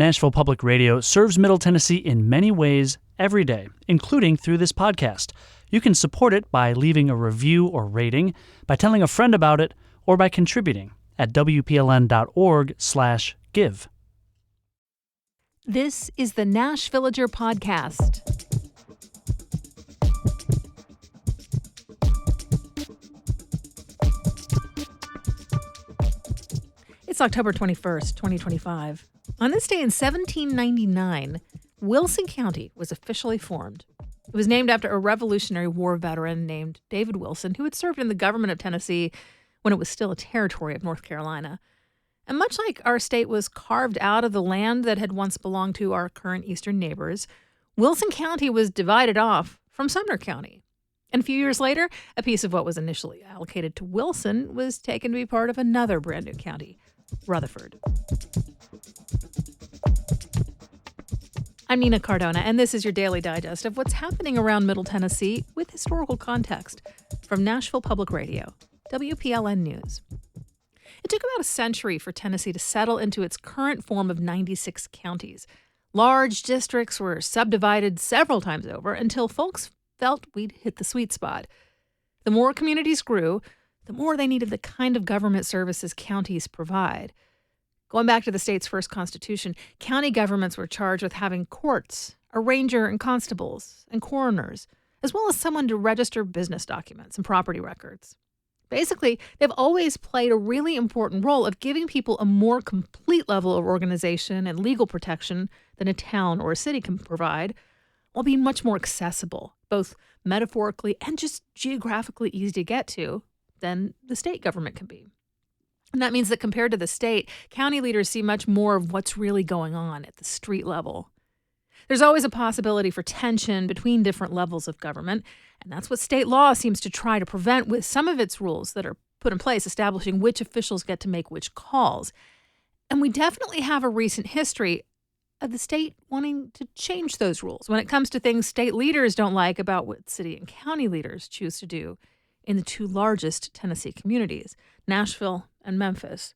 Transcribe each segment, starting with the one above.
Nashville Public Radio serves Middle Tennessee in many ways every day, including through this podcast. You can support it by leaving a review or rating, by telling a friend about it, or by contributing at WPLN.org/give. This is the Nashvillager Podcast. It's October 21st, 2025. On this day in 1799, Wilson County was officially formed. It was named after a Revolutionary War veteran named David Wilson, who had served in the government of Tennessee when it was still a territory of North Carolina. And much like our state was carved out of the land that had once belonged to our current eastern neighbors, Wilson County was divided off from Sumner County. And a few years later, a piece of what was initially allocated to Wilson was taken to be part of another brand new county, Rutherford. I'm Nina Cardona, and this is your daily digest of what's happening around Middle Tennessee with historical context from Nashville Public Radio, WPLN News. It took about a century for Tennessee to settle into its current form of 96 counties. Large districts were subdivided several times over until folks felt we'd hit the sweet spot. The more communities grew, the more they needed the kind of government services counties provide. Going back to the state's first constitution, county governments were charged with having courts, a ranger and constables, and coroners, as well as someone to register business documents and property records. Basically, they've always played a really important role of giving people a more complete level of organization and legal protection than a town or a city can provide, while being much more accessible, both metaphorically and just geographically easy to get to, than the state government can be. And that means that compared to the state, county leaders see much more of what's really going on at the street level. There's always a possibility for tension between different levels of government, and that's what state law seems to try to prevent with some of its rules that are put in place establishing which officials get to make which calls. And we definitely have a recent history of the state wanting to change those rules when it comes to things state leaders don't like about what city and county leaders choose to do in the two largest Tennessee communities, Nashville and Memphis.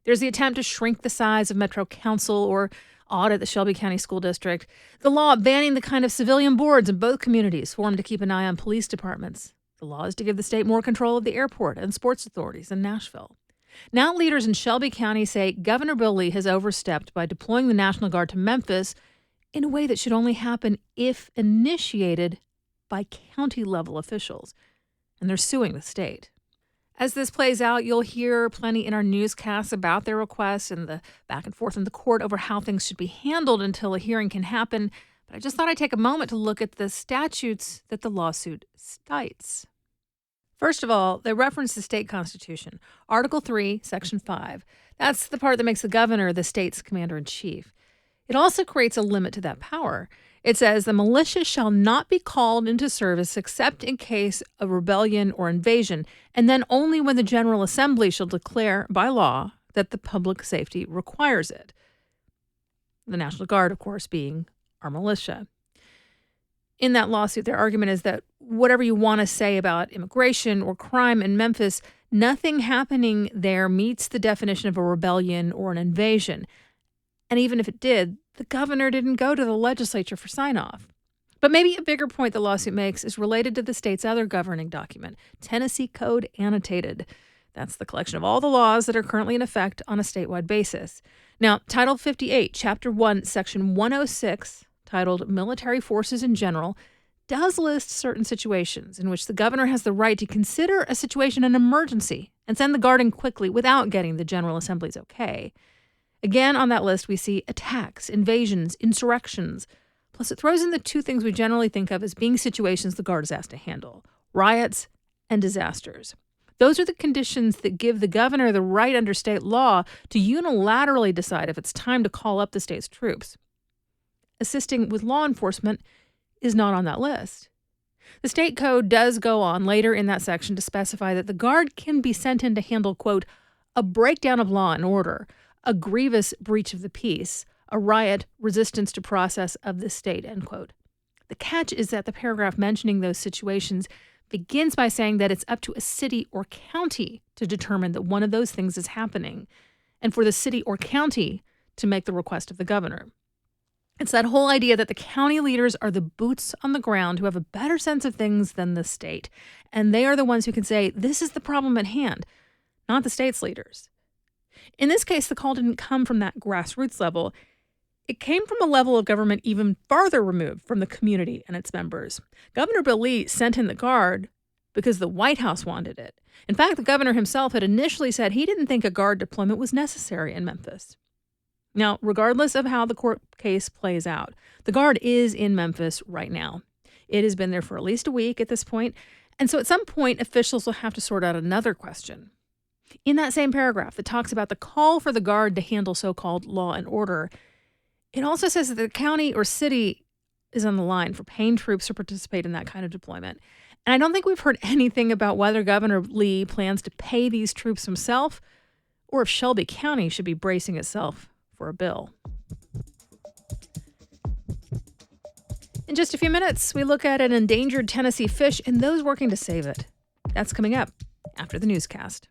There's the attempt to shrink the size of Metro Council or audit the Shelby County School District, the law banning the kind of civilian boards in both communities formed to keep an eye on police departments. The law is to give the state more control of the airport and sports authorities in Nashville. Now leaders in Shelby County say Governor Bill Lee has overstepped by deploying the National Guard to Memphis in a way that should only happen if initiated by county-level officials. And they're suing the state. As this plays out, you'll hear plenty in our newscasts about their requests and the back and forth in the court over how things should be handled until a hearing can happen. But I just thought I'd take a moment to look at the statutes that the lawsuit cites. First of all, they reference the state constitution, Article 3, Section 5. That's the part that makes the governor the state's commander-in-chief. It also creates a limit to that power. It says the militia shall not be called into service except in case of rebellion or invasion, and then only when the General Assembly shall declare by law that the public safety requires it. The National Guard, of course, being our militia. In that lawsuit, their argument is that whatever you want to say about immigration or crime in Memphis, nothing happening there meets the definition of a rebellion or an invasion. And even if it did, the governor didn't go to the legislature for sign-off. But maybe a bigger point the lawsuit makes is related to the state's other governing document, Tennessee Code Annotated. That's the collection of all the laws that are currently in effect on a statewide basis. Now, Title 58, Chapter 1, Section 106, titled Military Forces in General, does list certain situations in which the governor has the right to consider a situation an emergency and send the guard in quickly without getting the General Assembly's okay. Again, on that list, we see attacks, invasions, insurrections. Plus, it throws in the two things we generally think of as being situations the Guard is asked to handle: riots and disasters. Those are the conditions that give the governor the right under state law to unilaterally decide if it's time to call up the state's troops. Assisting with law enforcement is not on that list. The state code does go on later in that section to specify that the Guard can be sent in to handle, quote, a breakdown of law and order, a grievous breach of the peace, a riot, resistance to process of the state, end quote. The catch is that the paragraph mentioning those situations begins by saying that it's up to a city or county to determine that one of those things is happening, and for the city or county to make the request of the governor. It's that whole idea that the county leaders are the boots on the ground who have a better sense of things than the state. And they are the ones who can say, this is the problem at hand, not the state's leaders. In this case, the call didn't come from that grassroots level. It came from a level of government even farther removed from the community and its members. Governor Bill Lee sent in the Guard because the White House wanted it. In fact, the governor himself had initially said he didn't think a Guard deployment was necessary in Memphis. Now, regardless of how the court case plays out, the Guard is in Memphis right now. It has been there for at least a week at this point, and so at some point, officials will have to sort out another question. In that same paragraph that talks about the call for the Guard to handle so-called law and order, it also says that the county or city is on the line for paying troops to participate in that kind of deployment. And I don't think we've heard anything about whether Governor Lee plans to pay these troops himself or if Shelby County should be bracing itself for a bill. In just a few minutes, we look at an endangered Tennessee fish and those working to save it. That's coming up after the newscast.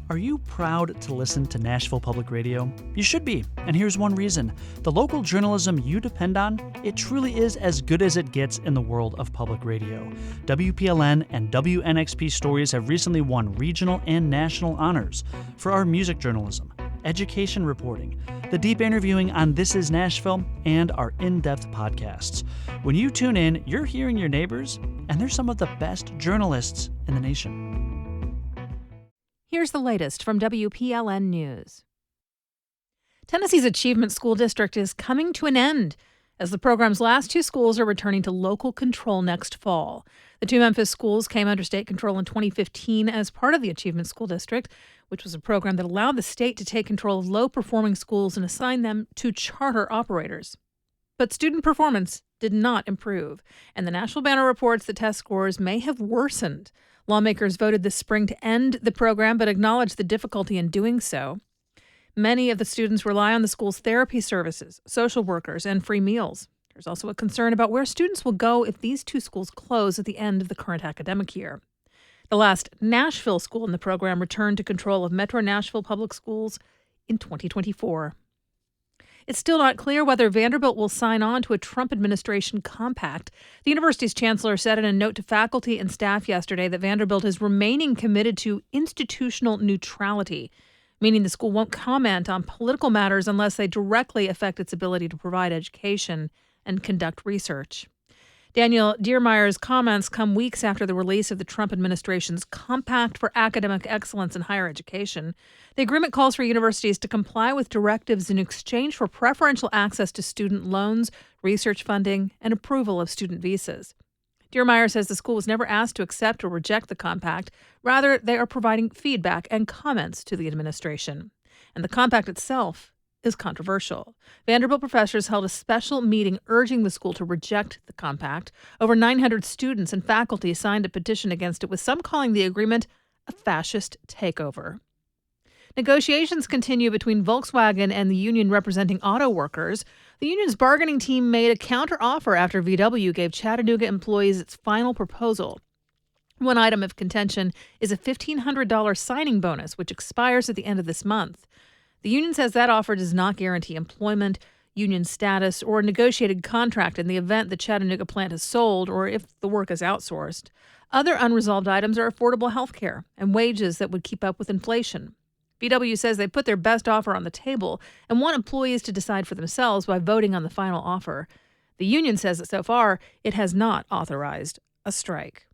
Are you proud to listen to Nashville Public Radio? You should be, and here's one reason. The local journalism you depend on, it truly is as good as it gets in the world of public radio. WPLN and WNXP stories have recently won regional and national honors for our music journalism, education reporting, the deep interviewing on This Is Nashville, and our in-depth podcasts. When you tune in, you're hearing your neighbors, and they're some of the best journalists in the nation. Here's the latest from WPLN News. Tennessee's Achievement School District is coming to an end as the program's last two schools are returning to local control next fall. The two Memphis schools came under state control in 2015 as part of the Achievement School District, which was a program that allowed the state to take control of low-performing schools and assign them to charter operators. But student performance did not improve, and the National Banner reports that test scores may have worsened. Lawmakers voted this spring to end the program, but acknowledged the difficulty in doing so. Many of the students rely on the school's therapy services, social workers, and free meals. There's also a concern about where students will go if these two schools close at the end of the current academic year. The last Nashville school in the program returned to control of Metro Nashville Public Schools in 2024. It's still not clear whether Vanderbilt will sign on to a Trump administration compact. The university's chancellor said in a note to faculty and staff yesterday that Vanderbilt is remaining committed to institutional neutrality, meaning the school won't comment on political matters unless they directly affect its ability to provide education and conduct research. Daniel Diermeier's comments come weeks after the release of the Trump administration's Compact for Academic Excellence in Higher Education. The agreement calls for universities to comply with directives in exchange for preferential access to student loans, research funding, and approval of student visas. Diermeier says the school was never asked to accept or reject the compact. Rather, they are providing feedback and comments to the administration. And the compact itself is controversial. Vanderbilt professors held a special meeting urging the school to reject the compact. Over 900 students and faculty signed a petition against it, with some calling the agreement a fascist takeover. Negotiations continue between Volkswagen and the union representing auto workers. The union's bargaining team made a counteroffer after VW gave Chattanooga employees its final proposal. One item of contention is a $1,500 signing bonus, which expires at the end of this month. The union says that offer does not guarantee employment, union status, or a negotiated contract in the event the Chattanooga plant is sold or if the work is outsourced. Other unresolved items are affordable health care and wages that would keep up with inflation. VW says they put their best offer on the table and want employees to decide for themselves by voting on the final offer. The union says that so far it has not authorized a strike.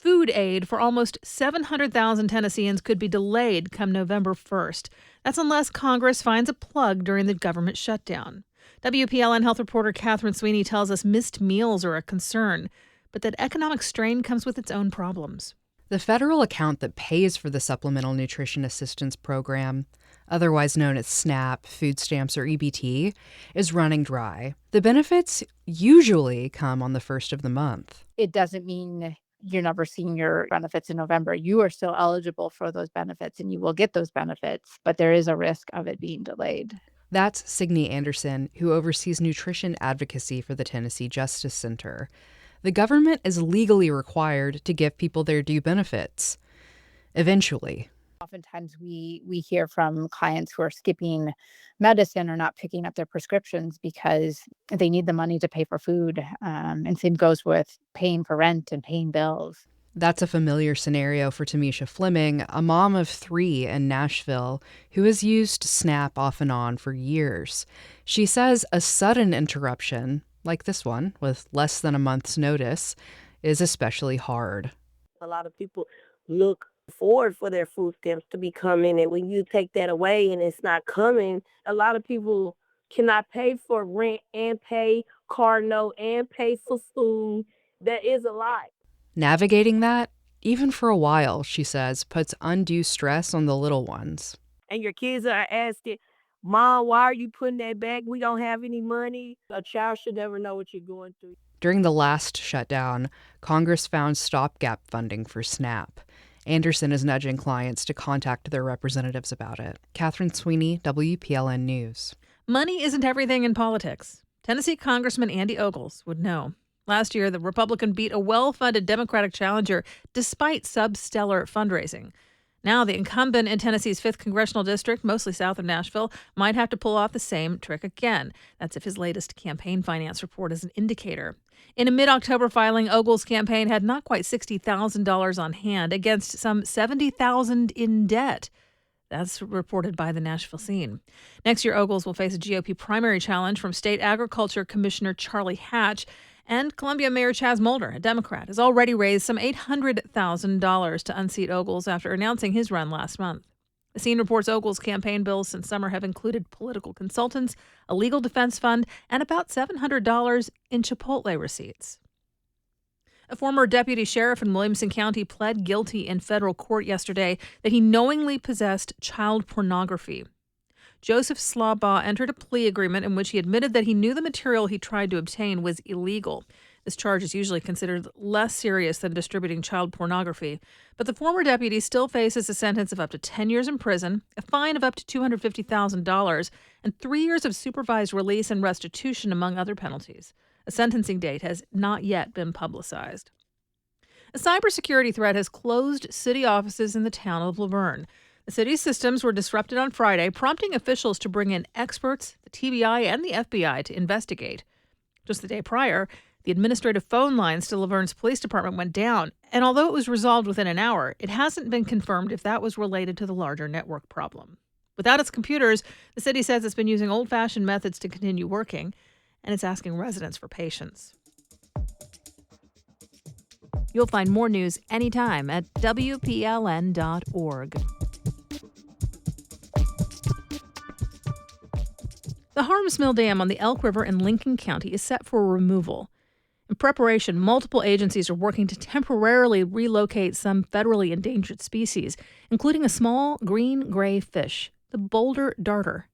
Food aid for almost 700,000 Tennesseans could be delayed come November 1st. That's unless Congress finds a plug during the government shutdown. WPLN health reporter Catherine Sweeney tells us missed meals are a concern, but that economic strain comes with its own problems. The federal account that pays for the Supplemental Nutrition Assistance Program, otherwise known as SNAP, food stamps, or EBT, is running dry. The benefits usually come on the first of the month. It doesn't mean you're never seeing your benefits in November. You are still eligible for those benefits and you will get those benefits, but there is a risk of it being delayed. That's Signe Anderson, who oversees nutrition advocacy for the Tennessee Justice Center. the government is legally required to give people their due benefits. Eventually. Oftentimes we hear from clients who are skipping medicine or not picking up their prescriptions because they need the money to pay for food. And same goes with paying for rent and paying bills. That's a familiar scenario for Tamisha Fleming, a mom of 3 in Nashville who has used SNAP off and on for years. She says a sudden interruption, like this one, with less than a month's notice, is especially hard. A lot of people look forward for their food stamps to be coming, and when you take that away and it's not coming, a lot of people cannot pay for rent and pay car note and pay for food. That is a lot. Navigating that, even for a while, she says, puts undue stress on the little ones. And your kids are asking, Mom, why are you putting that back? We don't have any money. A child should never know what you're going through. During the last shutdown, Congress found stopgap funding for SNAP. Anderson is nudging clients to contact their representatives about it. Catherine Sweeney, WPLN News. Money isn't everything in politics. Tennessee Congressman Andy Ogles would know. Last year, the Republican beat a well-funded Democratic challenger despite substellar fundraising. Now, the incumbent in Tennessee's 5th congressional district, mostly south of Nashville, might have to pull off the same trick again. That's if his latest campaign finance report is an indicator. In a mid-October filing, Ogles' campaign had not quite $60,000 on hand against some $70,000 in debt. That's reported by the Nashville Scene. Next year, Ogles will face a GOP primary challenge from State Agriculture Commissioner Charlie Hatch. And Columbia Mayor Chaz Mulder, a Democrat, has already raised some $800,000 to unseat Ogles after announcing his run last month. The Scene reports Ogles' campaign bills since summer have included political consultants, a legal defense fund, and about $700 in Chipotle receipts. A former deputy sheriff in Williamson County pled guilty in federal court yesterday that he knowingly possessed child pornography. Joseph Linebaugh entered a plea agreement in which he admitted that he knew the material he tried to obtain was illegal. This charge is usually considered less serious than distributing child pornography. But the former deputy still faces a sentence of up to 10 years in prison, a fine of up to $250,000, and 3 years of supervised release and restitution, among other penalties. A sentencing date has not yet been publicized. A cybersecurity threat has closed city offices in the town of Laverne. The city's systems were disrupted on Friday, prompting officials to bring in experts, the TBI, and the FBI to investigate. Just the day prior, the administrative phone lines to Laverne's police department went down, and although it was resolved within an hour, it hasn't been confirmed if that was related to the larger network problem. Without its computers, the city says it's been using old-fashioned methods to continue working, and it's asking residents for patience. You'll find more news anytime at WPLN.org. The Harms Mill Dam on the Elk River in Lincoln County is set for removal. In preparation, multiple agencies are working to temporarily relocate some federally endangered species, including a small green-gray fish, the boulder darter.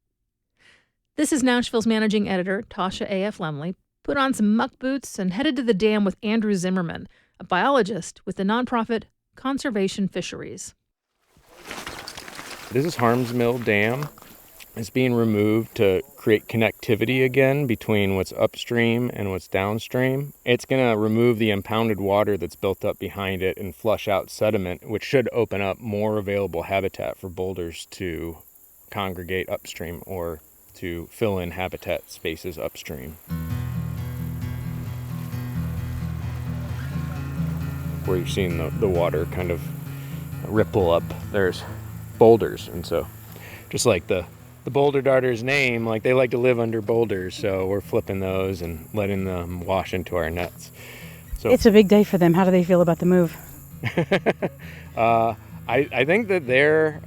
This is Nashville's managing editor, Tasha A.F. Lemley, put on some muck boots and headed to the dam with Andrew Zimmerman, a biologist with the nonprofit Conservation Fisheries. This is Harms Mill Dam. It's being removed to create connectivity again between what's upstream and what's downstream. It's going to remove the impounded water that's built up behind it and flush out sediment, which should open up more available habitat for boulders to congregate upstream or to fill in habitat spaces upstream. Where you're seeing the water kind of ripple up, there's boulders, and so just like the boulder darter's name, like they like to live under boulders, so we're flipping those and letting them wash into our nets. So it's a big day for them. How do they feel about the move? I think that they're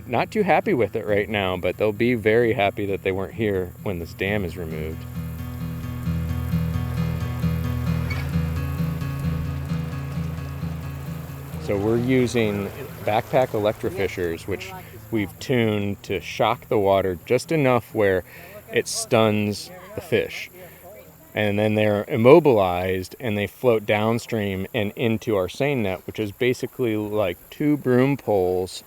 not too happy with it right now, but they'll be very happy that they weren't here when this dam is removed. So we're using backpack electrofishers, which we've tuned to shock the water just enough where it stuns the fish. And then they're immobilized and they float downstream and into our seine net, which is basically like 2 broom poles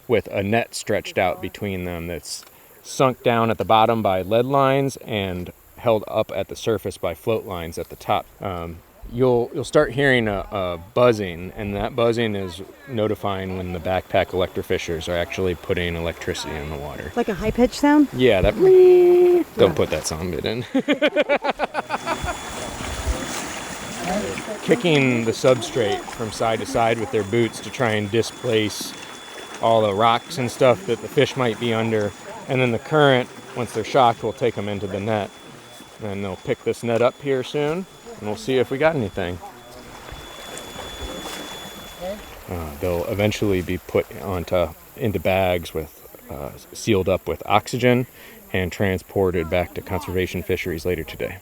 with a net stretched out between them that's sunk down at the bottom by lead lines and held up at the surface by float lines at the top. you'll start hearing a buzzing, and that buzzing is notifying when the backpack electrofishers are actually putting electricity in the water. Like a high-pitched sound? Yeah, that. Don't put that sound bit in. Kicking the substrate from side to side with their boots to try and displace all the rocks and stuff that the fish might be under. And then the current, once they're shocked, will take them into the net. And they'll pick this net up here soon, and we'll see if we got anything. They'll eventually be put into bags with sealed up with oxygen and transported back to conservation fisheries later today.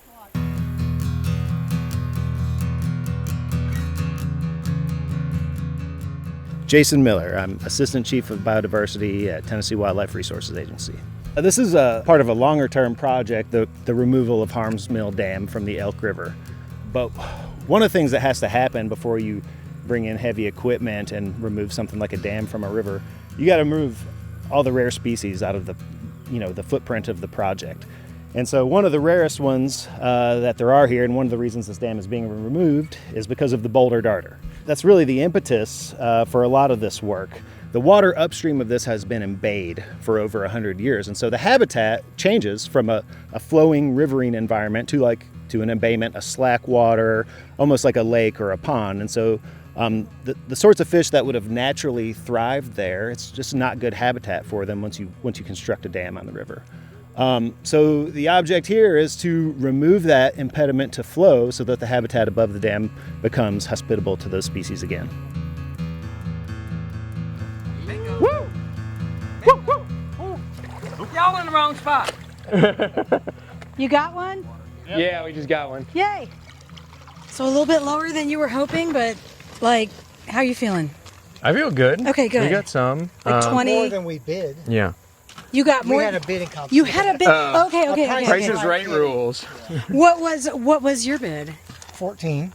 Jason Miller. I'm Assistant Chief of Biodiversity at Tennessee Wildlife Resources Agency. This is a part of a longer-term project, the removal of Harms Mill Dam from the Elk River. But one of the things that has to happen before you bring in heavy equipment and remove something like a dam from a river, you got to remove all the rare species out of the footprint of the project. And so one of the rarest ones that there are here, and one of the reasons this dam is being removed, is because of the boulder darter. That's really the impetus for a lot of this work. The water upstream of this has been embayed for over 100 years, and so the habitat changes from a flowing riverine environment to an embayment, a slack water, almost like a lake or a pond. And so the sorts of fish that would have naturally thrived there, it's just not good habitat for them once you construct a dam on the river. So the object here is to remove that impediment to flow so that the habitat above the dam becomes hospitable to those species again. Woo! Woo, woo, woo. Y'all in the wrong spot. You got one? Yep. Yeah, we just got one. Yay! So a little bit lower than you were hoping, but how are you feeling? I feel good. Okay, good. We got some. Like 20? More than we bid. Yeah. You got more? We had a bidding competition. You had a bid? Okay. Price is Right rules. What was your bid? 14.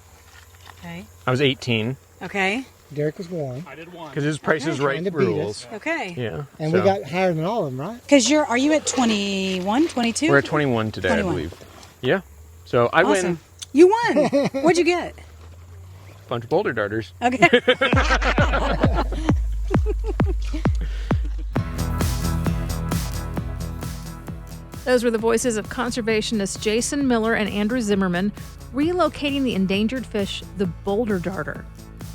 Okay. I was 18. Okay. Derek was 1. I did 1. Because his Price is Right Trying to beat rules. Okay. Yeah. And we got higher than all of them, right? Because are you at 21, 22? We're at 21 today, 21. I believe. Yeah. So I Awesome. win. You won. What'd you get? A bunch of boulder darters. Okay. Those were the voices of conservationists Jason Miller and Andrew Zimmerman relocating the endangered fish, the boulder darter.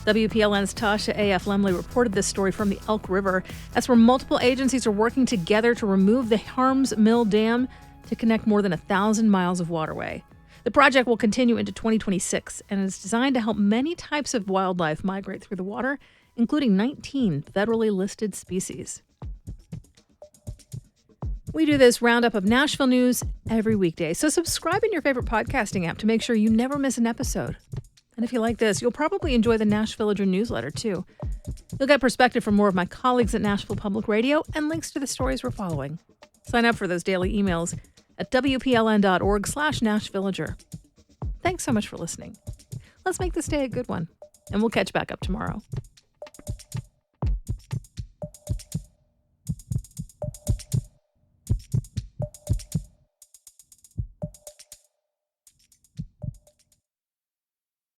WPLN's Tasha A.F. Lemley reported this story from the Elk River. That's where multiple agencies are working together to remove the Harms Mill Dam to connect more than 1,000 miles of waterway. The project will continue into 2026 and is designed to help many types of wildlife migrate through the water, including 19 federally listed species. We do this roundup of Nashville news every weekday, so subscribe in your favorite podcasting app to make sure you never miss an episode. And if you like this, you'll probably enjoy the Nash Villager newsletter, too. You'll get perspective from more of my colleagues at Nashville Public Radio and links to the stories we're following. Sign up for those daily emails at WPLN.org/NashVillager. Thanks so much for listening. Let's make this day a good one, and we'll catch back up tomorrow.